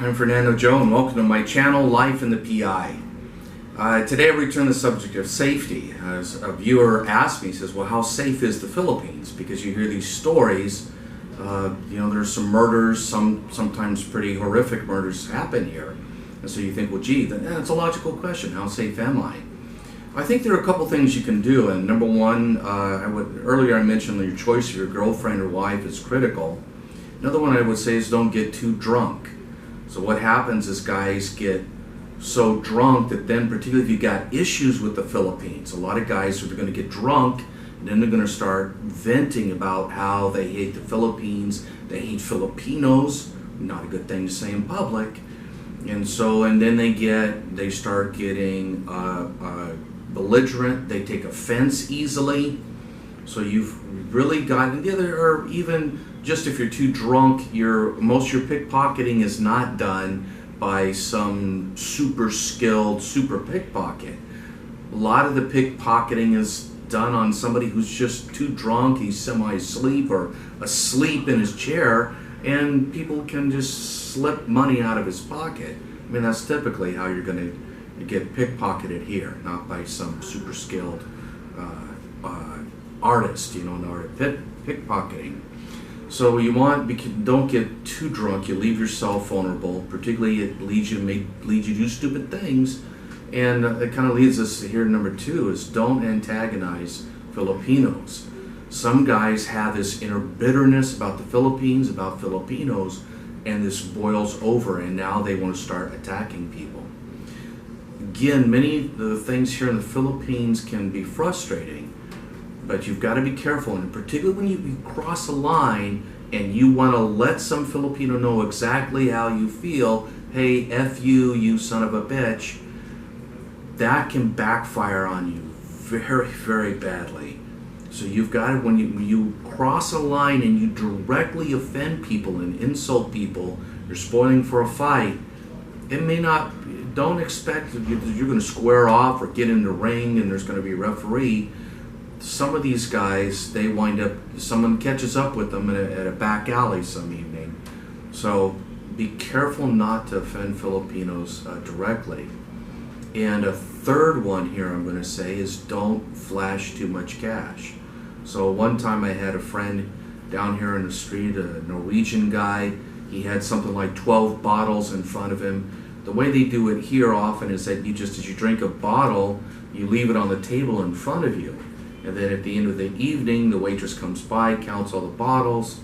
I'm Fernando Joe and welcome to my channel, Life in the PI. Today I return to the subject of safety. As a viewer asked me, he says, well, how safe is the Philippines? Because you hear these stories, there's some murders, sometimes pretty horrific murders happen here. And so you think, well, gee, that's a logical question. How safe am I? I think there are a couple things you can do. And number one, earlier I mentioned your choice of your girlfriend or wife is critical. Another one I would say is don't get too drunk. So what happens is guys get so drunk that then, particularly if you got issues with the Philippines, a lot of guys are going to get drunk and then they're going to start venting about how they hate the Philippines, they hate Filipinos, not a good thing to say in public. And then they start getting belligerent, they take offense easily. So you've really got, or even just if you're too drunk, most of your pickpocketing is not done by some super skilled super pickpocket. A lot of the pickpocketing is done on somebody who's just too drunk, he's semi-asleep or asleep in his chair, and people can just slip money out of his pocket. I mean, that's typically how you're going to get pickpocketed here, not by some super skilled artist, an art of pickpocketing. So don't get too drunk. You leave yourself vulnerable. Particularly, it leads you to do stupid things, and it kind of leads us to here. Number two is don't antagonize Filipinos. Some guys have this inner bitterness about the Philippines, about Filipinos, and this boils over, and now they want to start attacking people. Again, many of the things here in the Philippines can be frustrating. But you've got to be careful, and particularly when you cross a line and you want to let some Filipino know exactly how you feel, hey, F you, you son of a bitch, that can backfire on you very, very badly. So you've got to, when you cross a line and you directly offend people and insult people, you're spoiling for a fight, don't expect that you're going to square off or get in the ring and there's going to be a referee. Some of these guys, they wind up, someone catches up with them at a back alley some evening. So be careful not to offend Filipinos directly. And a third one here I'm going to say is don't flash too much cash. So one time I had a friend down here in the street, a Norwegian guy. He had something like 12 bottles in front of him. The way they do it here often is that as you drink a bottle, you leave it on the table in front of you. And then at the end of the evening, the waitress comes by, counts all the bottles,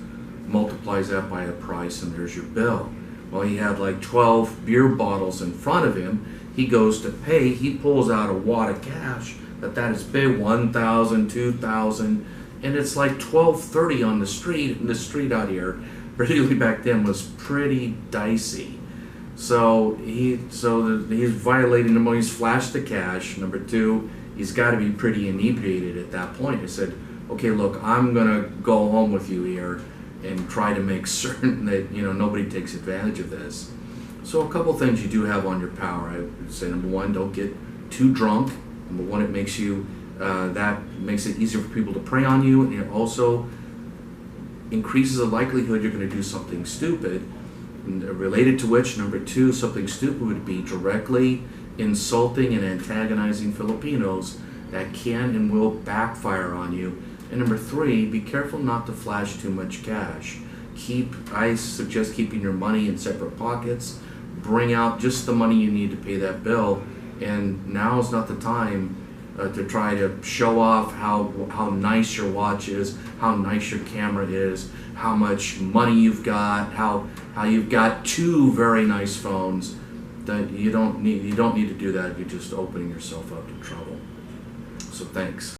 multiplies that by a price, and there's your bill. Well, he had like 12 beer bottles in front of him. He goes to pay. He pulls out a wad of cash that is big, $1,000, $2,000, and it's like $12.30 on the street. And the street out here, particularly back then, was pretty dicey. So he's violating the money. He's flashed the cash. Number two, he's got to be pretty inebriated at that point. He said, okay, look, I'm going to go home with you here and try to make certain that, nobody takes advantage of this. So a couple things you do have on your power. I would say, number one, don't get too drunk. Number one, it makes that makes it easier for people to prey on you, and it also increases the likelihood you're going to do something stupid. And related to which, number two, something stupid would be directly insulting and antagonizing Filipinos. That can and will backfire on you. And number three, be careful not to flash too much cash. I suggest keeping your money in separate pockets. Bring out just the money you need to pay that bill. And now is not the time to try to show off how nice your watch is, how nice your camera is, how much money you've got, how you've got two very nice phones. That you don't need to do that. You're just opening yourself up to trouble. So thanks.